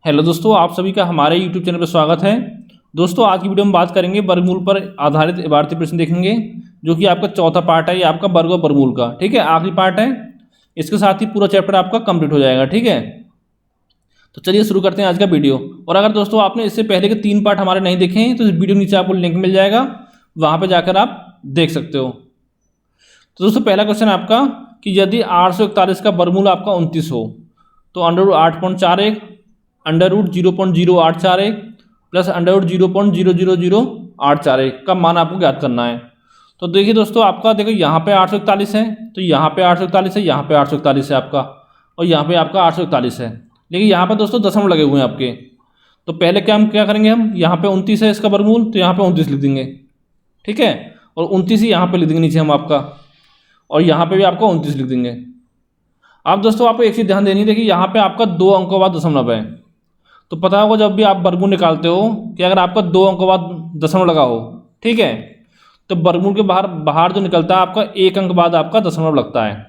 Hello दोस्तों, आप सभी का हमारे यूट्यूब चैनल पर स्वागत है। दोस्तों, आज की वीडियो में बात करेंगे वर्गमूल पर आधारित इबारती प्रश्न देखेंगे, जो कि आपका चौथा पार्ट है। ये आपका वर्ग और वर्गमूल का, ठीक है, आखिरी पार्ट है। इसके साथ ही पूरा चैप्टर आपका कंप्लीट हो जाएगा, ठीक है। तो चलिए शुरू करते हैं आज का वीडियो। और अगर दोस्तों आपने इससे पहले के 3 पार्ट हमारे नहीं देखे हैं तो इस वीडियो नीचे आपको लिंक मिल जाएगा, वहाँ पर जाकर आप देख सकते हो। तो दोस्तों पहला क्वेश्चन आपका कि यदि 841 का वर्गमूल आपका 29 हो तो √8.41 √0.0841 प्लस √0.0000841 का मान आपको ज्ञात करना है। तो देखिए दोस्तों, आपका देखो यहाँ पे 841 है, तो यहाँ पे 841 है, यहाँ पे 841 है आपका, और यहाँ पे आपका 841 है। लेकिन यहाँ पे दोस्तों दशमलव लगे हुए हैं आपके। तो पहले क्या करेंगे हम, यहाँ पे 29 है इसका वर्गमूल, तो यहाँ पे 29 लिख देंगे, ठीक है। और 29 ही यहाँ पे लिख देंगे नीचे हम आपका, और यहाँ पे भी आपका 29 लिख देंगे। अब दोस्तों आपको एक चीज़ ध्यान देनी है, देखिए यहाँ पे आपका 2 अंकों बाद दशमलव है। तो पता होगा जब भी आप वर्गमूल निकालते हो कि अगर आपका 2 अंकों बाद दशमलव लगा हो, ठीक है, तो वर्गमूल के बाहर जो निकलता है आपका 1 अंक बाद आपका दशमलव लगता है,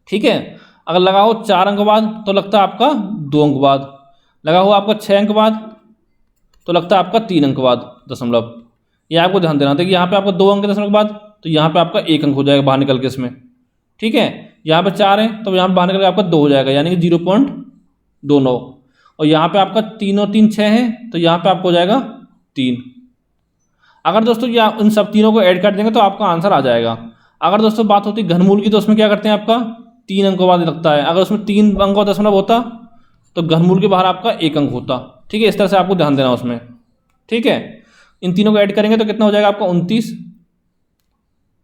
ठीक है। अगर लगा हो 4 अंक बाद तो लगता है आपका 2 अंक बाद, लगा हो आपका 6 अंक बाद तो लगता है आपका 3 अंक बाद दशमलव। ये आपको ध्यान देना था कि यहाँ पे आपका 2 अंक दशमलव के बाद, तो यहाँ पे आपका 1 अंक हो जाएगा बाहर निकल के इसमें, ठीक है। यहाँ पे 4 है तो यहाँ पे बाहर निकल के आपका 2 हो जाएगा, यानी कि 0.29। और यहाँ पे आपका 3 और 3 6 है, तो यहाँ पे आपको हो जाएगा 3। अगर दोस्तों ये इन सब तीनों को ऐड कर देंगे तो आपका आंसर आ जाएगा। अगर दोस्तों बात होती है घनमूल की, तो उसमें क्या करते हैं, आपका 3 अंकों बाद लगता है। अगर उसमें 3 अंकों का दशमलव होता तो घनमूल के बाहर आपका 1 अंक होता, ठीक है। इस तरह से आपको ध्यान देना उसमें, ठीक है। इन तीनों को ऐड करेंगे तो कितना हो जाएगा आपका 29,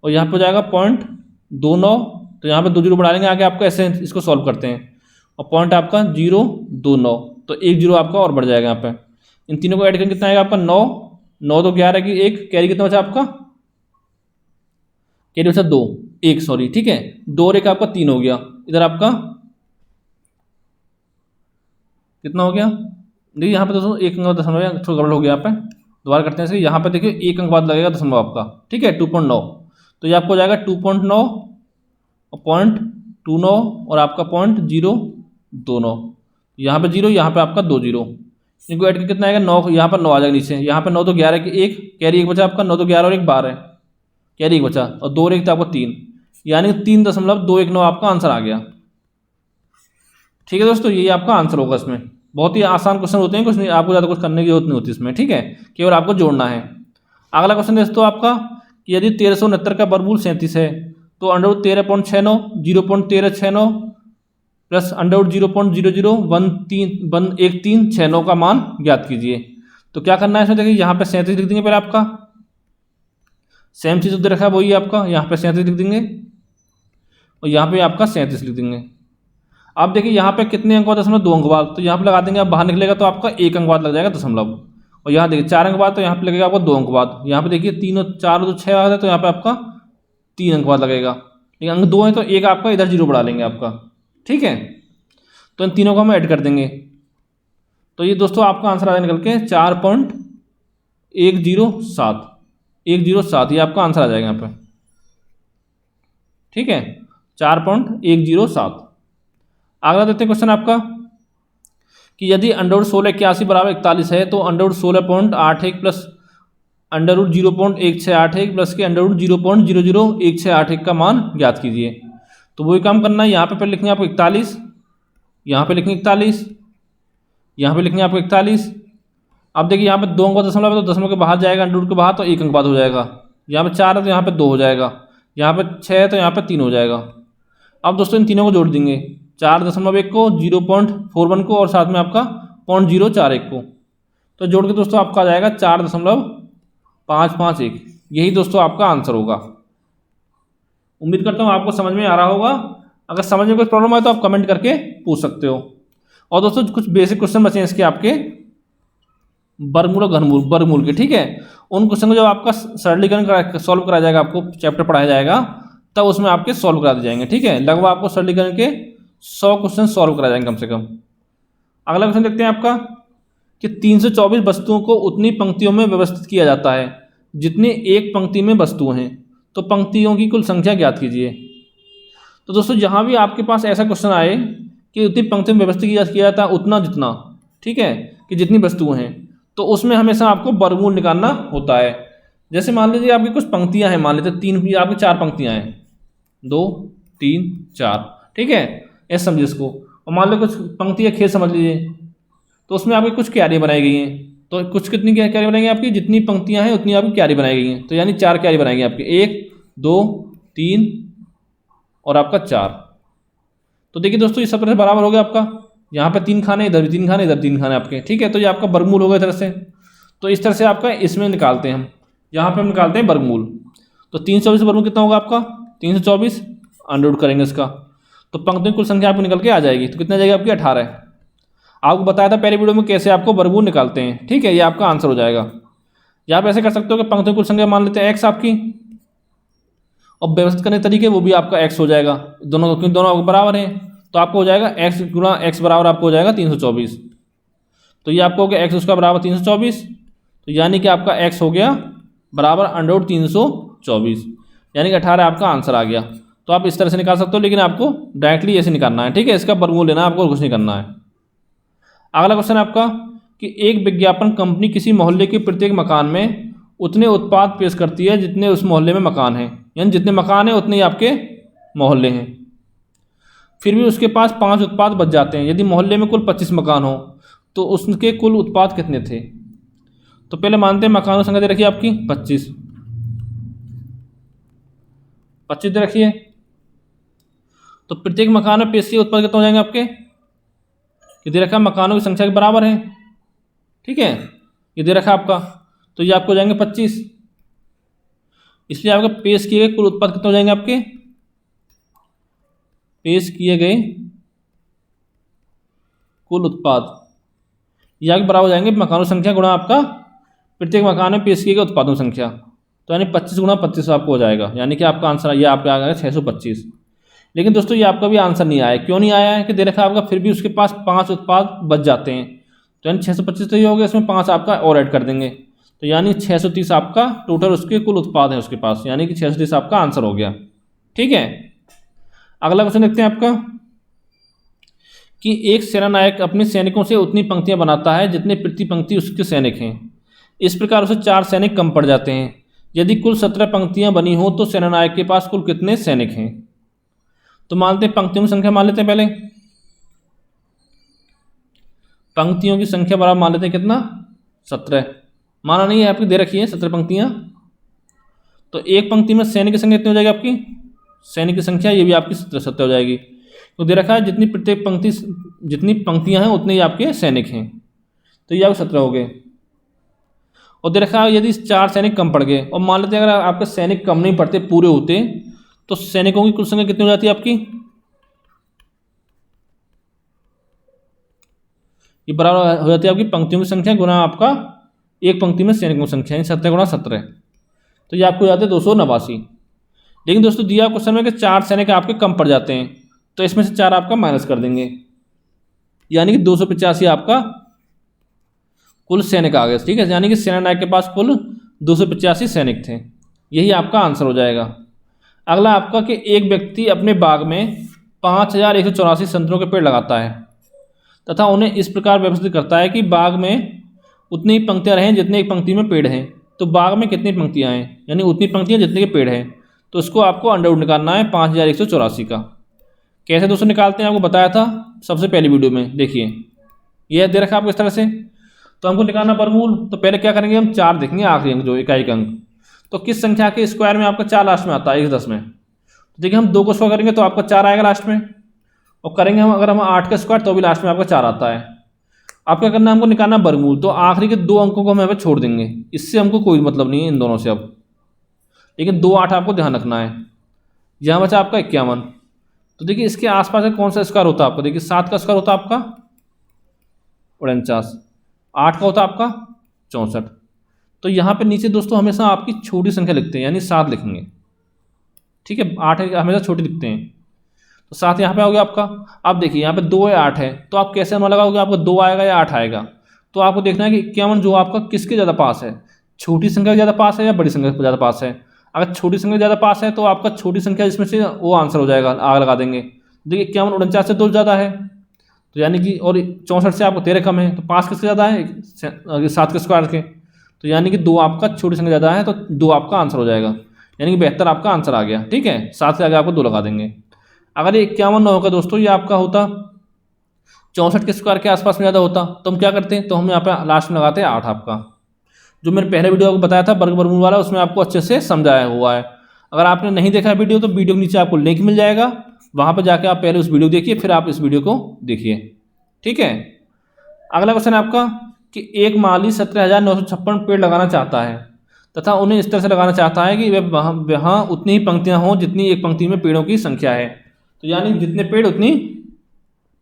और यहाँ पे हो जाएगा 0.29। तो यहाँ पे 2 जीरो बढ़ा लेंगे आगे आपका, ऐसे इसको सॉल्व करते हैं, और पॉइंट आपका 0.29, तो 1 जीरो आपका और बढ़ जाएगा यहाँ पे। इन तीनों को ऐड करेंगे कितना आएगा आपका 9, 9 तो 11 की 1 कैरी कितना बचा आपका, कैरी बचा 2 1 सॉरी, ठीक है। 2 और 1 आपका 3 हो गया। इधर आपका कितना हो गया, देखिए यहाँ पे दोस्तों 1 अंक दशमलव थोड़ा गड़बड़ हो गया यहाँ पे, दोबारा करते हैं इसे। यहाँ पे देखिए 1 अंक बाद लगेगा दशमलव आपका, ठीक है, 2.9। तो ये आपको हो जाएगा 2.9 और 0.29 और आपका 0.029। यहाँ पे 0, यहाँ पे आपका 2 जीरो, इनको ऐड करके कितना आएगा 9, यहाँ पर 9 आ जाएगा नीचे। यहाँ पे 9 तो 11 की 1 कैरी 1 बचा आपका, 9 तो 11 और 1 12 कैरी 1 बचा, और 2 और 1 तो आपका 3, यानी 3.219 आपका आंसर आ गया, ठीक है दोस्तों। यही आपका आंसर होगा। इसमें बहुत ही आसान क्वेश्चन होते हैं, कुछ नहीं, आपको ज़्यादा कुछ करने की जरूरत नहीं होती इसमें, ठीक है, केवल आपको जोड़ना है। अगला क्वेश्चन दोस्तों आपका कि यदि 1369 का वर्गमूल 37 है तो √13.69 0.1369 प्लस √0.001369 का मान ज्ञात कीजिए। तो क्या करना है इसमें, देखिए यहाँ पे 37 लिख देंगे पहले आपका, सेम चीज़ उधर रखा है वही आपका, यहाँ पे 37 लिख देंगे और यहाँ पे आपका 37 लिख देंगे। अब देखिए यहाँ पे कितने अंक बाद दशमलव, 2 अंक बाद, तो यहाँ पे लगा देंगे, आप बाहर निकलेगा तो आपका 1 अंक बाद लग जाएगा दशमलव। और यहाँ देखिए 4 अंक बाद, तो यहाँ पे लगेगा आपको 2 अंक बाद। यहाँ पे देखिए 3 और 4 और 6 आ गए, तो यहाँ पे आपका 3 अंक बाद लगेगा। लेकिन अंक 2 है तो 1 आपका इधर 0 बढ़ा लेंगे आपका, ठीक है। तो इन तीनों को हम ऐड कर देंगे, तो ये दोस्तों आपका आंसर आ निकल के 4.107 ये आपका आंसर आ जाएगा यहाँ पे, ठीक है, 4.107। अगला देखते हैं क्वेश्चन आपका कि यदि √1681 बराबर 41 है तो √16.81 प्लस √0.1681 प्लस के √0.00161 का मान ज्ञात कीजिए। तो वही काम करना है, यहाँ पे पहले लिखेंगे आपको 41, यहाँ पे लिखेंगे 41, यहाँ पे लिखेंगे आपको 41। अब देखिए यहाँ पे 2 अंक का दशमलव है तो दशमलव के बाहर जाएगा, अंडर रूट के बाहर, तो 1 अंक बाद हो जाएगा। यहाँ पे 4 है तो यहाँ पे 2 हो जाएगा, यहाँ पे 6 है तो यहाँ पे 3 हो जाएगा। अब दोस्तों इन तीनों को जोड़ देंगे, 4.1 को, 0.41 को और साथ में आपका 0.041 को, तो जोड़ के दोस्तों आपका आ जाएगा 4.551। यही दोस्तों आपका आंसर होगा। उम्मीद करता हूँ आपको समझ में आ रहा होगा। अगर समझ में कोई प्रॉब्लम आए तो आप कमेंट करके पूछ सकते हो। और दोस्तों कुछ बेसिक क्वेश्चन बचे हैं इसके आपके वर्गमूल और घनमूल वर्गमूल के, ठीक है। उन क्वेश्चन को जब आपका सरलीकरण सॉल्व कराया जाएगा, आपको चैप्टर पढ़ाया जाएगा, तब उसमें आपके सॉल्व करा दिए जाएंगे, ठीक है। लगभग आपको सरलीकरण के 100 क्वेश्चन सॉल्व कराए जाएंगे कम से कम। अगला क्वेश्चन देखते हैं आपका कि 324 वस्तुओं को उतनी पंक्तियों में व्यवस्थित किया जाता है जितनी एक पंक्ति में वस्तुएं हैं, तो पंक्तियों की कुल संख्या ज्ञात कीजिए। तो दोस्तों जहाँ भी आपके पास ऐसा क्वेश्चन आए कि उतनी पंक्ति में व्यवस्थित किया जाता है उतना जितना, ठीक है, कि जितनी वस्तुएं हैं, तो उसमें हमेशा आपको वर्गमूल निकालना होता है। जैसे मान लीजिए आपकी कुछ पंक्तियां हैं, मान लीजिए तीन आपकी 4 पंक्तियां हैं, 2 3 4, ठीक है, ऐसे समझिए इसको। और मान लो कुछ पंक्तियां खेल समझ लीजिए, तो उसमें आपकी कुछ क्यारी बनाई गई हैं, तो कुछ कितनी क्यारी बनाएंगे आपकी, जितनी पंक्तियां हैं उतनी आपकी क्यारी बनाई गई हैं, तो यानी 4 क्यारी बनाएंगे आपकी, 1 2 3 और आपका 4। तो देखिए दोस्तों ये सब तरह से बराबर हो गया आपका, यहाँ पे 3 खाने, इधर भी 3 खाने, इधर 3 खाने आपके, ठीक है। तो ये आपका वर्गमूल हो गया इस तरह से। तो इस तरह से आपका इसमें निकालते हैं हम, यहाँ पे हम निकालते हैं वर्गमूल। तो 324 वर्गमूल कितना होगा आपका, 324 अंडर करेंगे इसका, तो पंक्तियों की कुल संख्या आपको निकल के आ जाएगी। तो कितना जाएगी आपकी 18। आपको बताया था पहले वीडियो में कैसे आपको वर्गमूल निकालते हैं, ठीक है, ये आपका आंसर हो जाएगा। या आप ऐसे कर सकते हो कि पंक्तियों की कुल संख्या मान लेते हैं x आपकी, और व्यवस्थित करने के तरीके वो भी आपका x हो जाएगा, दोनों क्योंकि दोनों आपको बराबर हैं, तो आपको हो जाएगा x गुणा x बराबर आपको हो जाएगा 324। तो ये आपको हो गया x उसका बराबर 324, तो यानी कि आपका x हो गया बराबर अंडर 324, यानी कि 18 आपका आंसर आ गया। तो आप इस तरह से निकाल सकते हो, लेकिन आपको डायरेक्टली ऐसे निकालना है, ठीक है, इसका वर्गमूल लेना है आपको, कुछ नहीं करना है। अगला क्वेश्चन है आपका कि एक विज्ञापन कंपनी किसी मोहल्ले के प्रत्येक मकान में उतने उत्पाद पेश करती है जितने उस मोहल्ले में मकान हैं, यानी जितने मकान हैं उतने ही आपके मोहल्ले हैं। फिर भी उसके पास 5 उत्पाद बच जाते हैं। यदि मोहल्ले में कुल 25 मकान हो तो उसके कुल उत्पाद कितने थे। तो पहले मानते हैं मकानों की संख्या दे रखिए आपकी 25 दे रखिए, तो प्रत्येक मकान में पेश किए उत्पाद कितने हो जाएंगे आपके, ये दे रखा है मकानों की संख्या के बराबर है, ठीक है, ये दे रखा है आपका, तो ये आपको हो जाएंगे 25। इसलिए आपके पेश किए गए कुल उत्पाद कितने हो जाएंगे आपके, पेश किए गए कुल उत्पाद ये आपके बराबर हो जाएंगे मकानों संख्या गुणा आपका प्रत्येक मकान में पेश किए गए उत्पादों संख्या, तो यानी 25 गुणा 25 आपको हो जाएगा, यानी कि आपका आंसर ये आपका आ गया 625। लेकिन दोस्तों ये आपका भी आंसर नहीं आया, क्यों नहीं आया है कि दे रखा आपका फिर भी उसके पास 5 उत्पाद बच जाते हैं, तो यानी 625 तो ये हो गया, इसमें 5 आपका और ऐड कर देंगे, तो यानी 630 आपका टोटल उसके कुल उत्पाद है उसके पास, यानी कि 630 आपका आंसर हो गया, ठीक है। अगला क्वेश्चन देखते हैं आपका कि एक सेनानायक अपने सैनिकों से उतनी पंक्तियां बनाता है जितने प्रति पंक्ति उसके सैनिक हैं। इस प्रकार उसे 4 सैनिक कम पड़ जाते हैं। यदि कुल 17 पंक्तियां बनी हो तो सेनानायक के पास कुल कितने सैनिक हैं। तो मानते हैं पंक्तियों की संख्या मान लेते हैं, पहले पंक्तियों की संख्या बराबर मान लेते हैं कितना 17, माना नहीं है आपकी दे रखी है 17 पंक्तियां, तो एक पंक्ति में सैनिक की संख्या कितनी हो जाएगी आपकी, सैनिक की संख्या ये भी आपकी 17 हो जाएगी, तो दे रखा है जितनी प्रत्येक पंक्ति जितनी पंक्तियां हैं उतने ही आपके सैनिक हैं, तो ये आपके 17 हो गए। और दे रखा है यदि 4 सैनिक कम पड़ गए, और मान लेते हैं अगर आपके सैनिक कम नहीं पड़ते पूरे होते तो सैनिकों की कुल संख्या कितनी हो जाती है आपकी, ये बराबर हो जाती है आपकी पंक्तियों की संख्या गुना आपका एक पंक्ति में सैनिकों की संख्या, 17 गुणा 17, तो ये आपको जाते हैं 289। लेकिन दोस्तों दिया क्वेश्चन में कि 4 सैनिक आपके कम पड़ जाते हैं, तो इसमें से 4 आपका माइनस कर देंगे, यानी कि 285 आपका कुल सैनिक आ गए, ठीक है, यानी कि सेनानायक के पास कुल 285 सैनिक थे, यही आपका आंसर हो जाएगा। अगला आपका कि एक व्यक्ति अपने बाग में 5184 संतरों के पेड़ लगाता है तथा उन्हें इस प्रकार व्यवस्थित करता है कि बाग में उतनी ही पंक्तियां रहें जितने एक पंक्ति में पेड़ हैं। तो बाग में कितनी पंक्तियां हैं, यानी उतनी पंक्तियां जितने के पेड़ हैं, तो उसको आपको अंडर रूट निकालना है 5184 का। कैसे दोस्तों निकालते हैं आपको बताया था सबसे पहली वीडियो में, देखिए यह दे रखा आपको इस तरह से, तो हमको निकालना वर्गमूल, तो पहले क्या करेंगे हम 4 देखेंगे आखिरी अंक जो इकाई का अंक, तो किस संख्या के स्क्वायर में आपका 4 लास्ट में आता है 1/10 में, तो देखिए हम 2 को स्क्वायर करेंगे तो आपका 4 आएगा लास्ट में, और करेंगे हम अगर हम 8 का स्क्वायर तो भी लास्ट में आपका 4 आता है। अब क्या करना है हमको निकालना वर्गमूल, तो आखिरी के 2 अंकों को हम यहाँ पे छोड़ देंगे, इससे हमको कोई मतलब नहीं है इन दोनों से अब, लेकिन 2 8 आपको ध्यान रखना है। यहाँ बचा आपका 51, तो देखिए इसके आसपास का कौन सा स्क्वायर होता है आपका, देखिए 7 का स्क्वायर होता है आपका 49, 8 का होता है आपका 64, तो यहाँ पे नीचे दोस्तों हमेशा आपकी छोटी संख्या लिखते हैं, यानी 7 लिखेंगे, ठीक है, 8 हमेशा छोटी लिखते हैं, तो 7 यहाँ पे हो गया आपका। अब देखिए यहाँ पे 2 है 8 है, तो आप कैसे अनुमान लगाओगे आपको 2 आएगा या 8 आएगा, तो आपको देखना है कि 51 जो आपका किसके ज़्यादा पास है, छोटी संख्या ज़्यादा पास है या बड़ी संख्या ज़्यादा पास है। अगर छोटी संख्या ज़्यादा पास है तो आपका छोटी संख्या जिसमें से वो आंसर हो जाएगा, आग लगा देंगे। देखिए 51 49 से 2 ज़्यादा है, तो यानी कि और 64 से आपको 13 कम है, तो 5 किसके ज़्यादा है 7 के स्क्वायर के, तो यानी कि 2 आपका छोटी संख्या ज़्यादा है, तो 2 आपका आंसर हो जाएगा, यानी कि 72 आपका आंसर आ गया। ठीक है, 7 से आगे आपको 2 लगा देंगे। अगर ये 51 ना होगा दोस्तों, ये आपका होता 64 के स्क्वायर के आसपास में ज़्यादा होता, तो हम क्या करते हैं, तो हम यहाँ पे लास्ट में लगाते हैं 8 आपका। जो मैंने पहले वीडियो आपको बताया था वर्ग वर्गमूल वाला, उसमें आपको अच्छे से समझाया हुआ है। अगर आपने नहीं देखा वीडियो तो वीडियो के नीचे आपको लिंक मिल जाएगा, वहाँ पर जाके आप पहले उस वीडियो देखिए, फिर आप इस वीडियो को देखिए। ठीक है, अगला क्वेश्चन है आपका कि एक माली 17,956 पेड़ लगाना चाहता है तथा उन्हें इस तरह से लगाना चाहता है कि वहाँ उतनी ही पंक्तियाँ हों जितनी एक पंक्ति में पेड़ों की संख्या है। तो यानी जितने पेड़ उतनी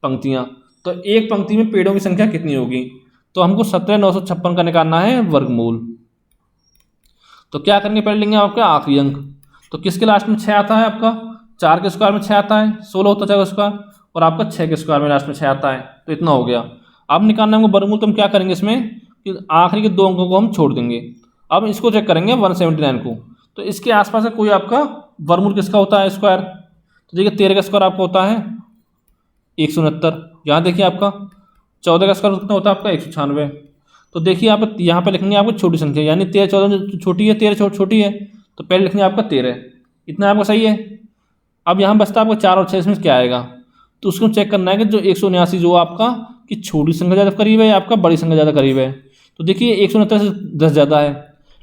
पंक्तियाँ, तो एक पंक्ति में पेड़ों की संख्या कितनी होगी, तो हमको 17,956 का निकालना है वर्गमूल। तो क्या करेंगे, पहले लेंगे आपका आखिरी अंक, तो किसके लास्ट में 6 आता है आपका, 4 के स्क्वायर में 6 आता है, 16 होता है 4 का स्क्वायर, और आपका 6 के स्क्वायर में लास्ट में 6 आता है, तो इतना हो गया। अब निकालना है हमको वर्गमूल, तो हम क्या करेंगे इसमें कि आखिरी के 2 अंकों को हम छोड़ देंगे। अब इसको चेक करेंगे 179 को, तो इसके आसपास का कोई आपका वर्गमूल किसका होता है स्क्वायर, तो देखिए 13 का स्क्वायर आपका होता है 169, यहाँ देखिए आपका 14 का स्क्वायर कितना होता है आपका 196। तो देखिए आप यहाँ पे लिखनी है आपको छोटी संख्या, यानी 13 14 छोटी है, 13 छोटी है, तो पहले लिखनी है आपका 13, इतना आपका सही है। अब यहाँ बचता है आपका 4 और 6, इसमें क्या आएगा, तो उसको चेक करना है कि जो 179 जो आपका कि छोटी संख्या ज़्यादा करीब है या आपका बड़ी संख्या ज़्यादा करीब है। तो देखिए 169 से 10 ज़्यादा है,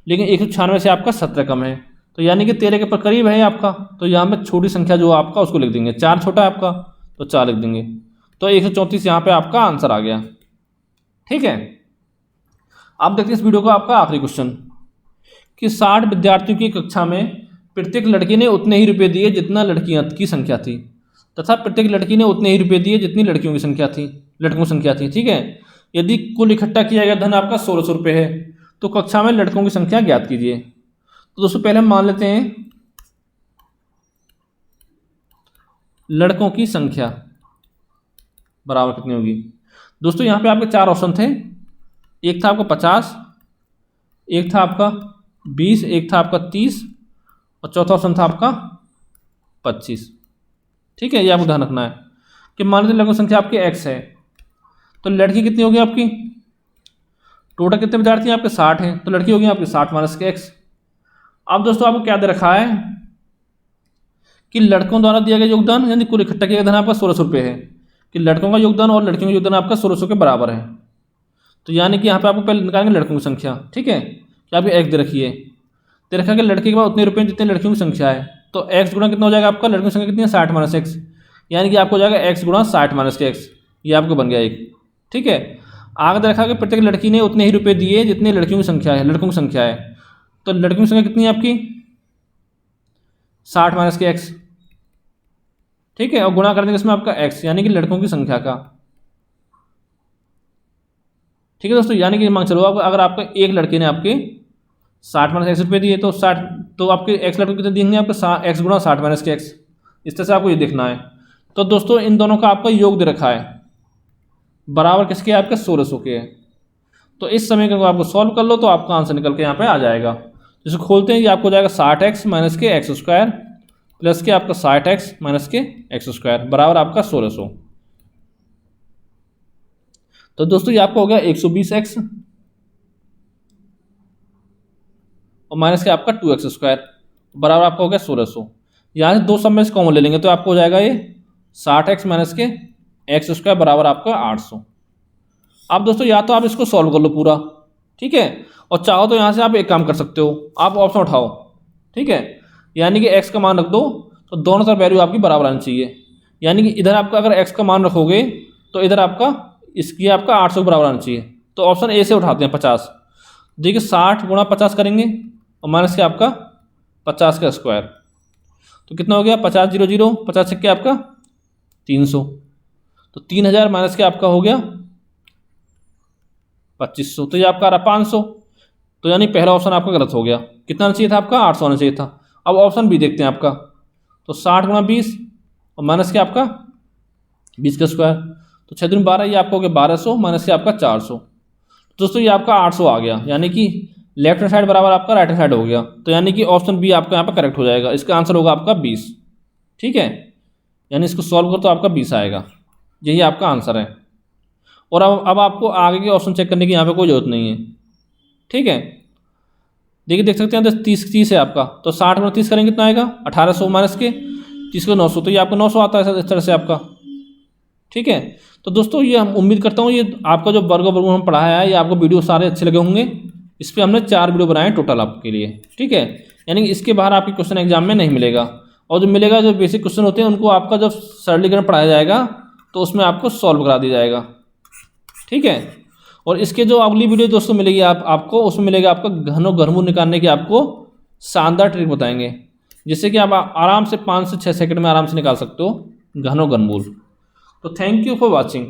लेकिन 196 से आपका 17 कम है, तो यानी कि 13 के पर करीब है आपका, तो यहाँ पे छोटी संख्या जो आपका उसको लिख देंगे, 4 छोटा है आपका तो 4 लिख देंगे, तो 134 यहाँ पे आपका आंसर आ गया। ठीक है, आप देखिए इस वीडियो का आपका आखिरी क्वेश्चन कि 60 विद्यार्थियों की कक्षा में प्रत्येक लड़की ने उतने ही रुपये दिए जितना लड़कियां की संख्या थी, तथा प्रत्येक लड़की ने उतने ही रुपये दिए जितनी लड़कियों की संख्या थी, लड़कों की संख्या थी। ठीक है, यदि कुल इकट्ठा किया गया धन आपका 1600 रुपये है, तो कक्षा में लड़कों की संख्या ज्ञात कीजिए। तो दोस्तों पहले हम मान लेते हैं लड़कों की संख्या बराबर कितनी होगी। दोस्तों यहाँ पे आपके 4 ऑप्शन थे, एक था आपका 50, एक था आपका 20, एक था आपका 30, और चौथा ऑप्शन था आपका 25। ठीक है, ये आपको ध्यान रखना है कि मान लीजिए लड़कों की संख्या आपकी x है, तो लड़की कितनी होगी आपकी, टोटल कितने विद्यार्थी हैं आपके 60 हैं, तो लड़की होगी आपकी 60 माइनस के x। अब दोस्तों आपको क्या दे रखा है कि लड़कों द्वारा दिया गया योगदान यानी कुल इकट्ठा किया गया धन आपका 1600 रुपये है, कि लड़कों का योगदान और लड़कियों का योगदान आपका 1600 के बराबर है। तो यानी कि यहाँ पे आपको पहले निकालेंगे लड़कों की संख्या। ठीक है, कि आपकी x दे रखी है, दे रखा है कि लड़के के बाद उतने रुपये जितने लड़कियों की संख्या है, तो x गुणा कितना हो जाएगा आपका, लड़कियों की संख्या कितनी है 60 माइनस x, यानी कि आपको हो जाएगा x गुणा 60 माइनस के x, ये आपको बन गया एक। ठीक है, आगे दे रखा है कि प्रत्येक लड़की ने उतने ही रुपये दिए जितने लड़कियों की संख्या है, लड़कों की संख्या है, तो लड़कियों की संख्या कितनी है आपकी 60 माइनस के x। ठीक है, और गुणा कर देंगे इसमें आपका x, यानी कि लड़कों की संख्या का। ठीक है दोस्तों, यानी कि मान चलो अगर आपका एक लड़के ने आपके 60 माइनस एक्स रुपये दिए, तो 60 तो आपके एक्स लड़के कितने देंगे आपके एक्स गुणा 60 माइनस के एक्स, इस तरह से आपको ये देखना है। तो दोस्तों इन दोनों का आपका योग दे रखा है बराबर किसके, आपके 1600 के है। तो इस समीकरण को आपको सॉल्व कर लो तो आपका आंसर निकल के यहाँ पे आ जाएगा। जिसको खोलते हैं ये आपको हो जाएगा 60x माइनस के एक्स स्क्वायर प्लस के आपका 60x माइनस के एक्स स्क्वायर बराबर आपका 1600। तो दोस्तों ये आपका हो गया 120x और माइनस के आपका 2x स्क्वायर बराबर आपका हो गया 1600। यहाँ से दो सब में से कॉमन ले लेंगे तो आपको हो जाएगा ये 60x माइनस के एक्स स्क्वायर बराबर आपका 800। अब दोस्तों या तो आप इसको सॉल्व कर लो पूरा, ठीक है, और चाहो तो यहाँ से आप एक काम कर सकते हो, आप ऑप्शन उठाओ, ठीक है, यानी कि x का मान रख दो तो दोनों तरफ वैल्यू आपकी बराबर आनी चाहिए। यानी कि इधर आपका अगर x का मान रखोगे तो इधर आपका इसकी आपका 800 के बराबर आना चाहिए। तो ऑप्शन ए से उठाते हैं 50। देखिए 60 गुणा 50 करेंगे और माइनस के आपका 50 का स्क्वायर, तो कितना हो गया 50 0 0 50 छक्के आपका 300, तो 3000 माइनस के आपका हो गया 2500, तो ये आपका आ रहा 500। तो यानी पहला ऑप्शन आपका गलत हो गया। कितना आना चाहिए था आपका 800 आना चाहिए था। अब ऑप्शन बी देखते हैं आपका, तो 60 गुणा 20 और माइनस के आपका 20 का स्क्वायर, तो 6 दूनी 12, ये आपका हो गया 1200 माइनस के आपका 400। दोस्तों ये आपका 800 आ गया, यानी कि लेफ्ट हैंड साइड बराबर आपका राइट हैंड साइड हो गया। तो यानी कि ऑप्शन बी आपका यहाँ पर करेक्ट हो जाएगा। इसका आंसर होगा आपका 20, ठीक है, यानी इसको सॉल्व करो तो आपका 20 आएगा। यही आपका आंसर है। और अब आपको आगे के ऑप्शन चेक करने की यहाँ पे कोई ज़रूरत नहीं है। ठीक है, देखिए देख सकते हैं तो 30 है आपका, तो 60 में 30 करेंगे कितना आएगा 1800 माइनस के 30 को 900, तो ये आपका 900 आता है इस तरह से आपका। ठीक है, तो दोस्तों ये हम उम्मीद करता हूँ ये आपका जो वर्ग वर्गमूल हम पढ़ाया है ये आपको वीडियो सारे अच्छे लगे होंगे। इस पर हमने 4 वीडियो बनाए टोटल आपके लिए। ठीक है, यानी कि इसके बाहर आपके क्वेश्चन एग्जाम में नहीं मिलेगा, और जो मिलेगा जो बेसिक क्वेश्चन होते हैं उनको आपका जब सरलीकरण पढ़ाया जाएगा तो उसमें आपको सॉल्व करा दिया जाएगा। ठीक है, और इसके जो अगली वीडियो दोस्तों मिलेगी आपको उसमें मिलेगा आपका घन और घनमूल निकालने की आपको शानदार ट्रिक बताएंगे, जिससे कि आप आराम से 5 से 6 सेकंड में आराम से निकाल सकते हो घन और घनमूल। तो थैंक यू फॉर वॉचिंग।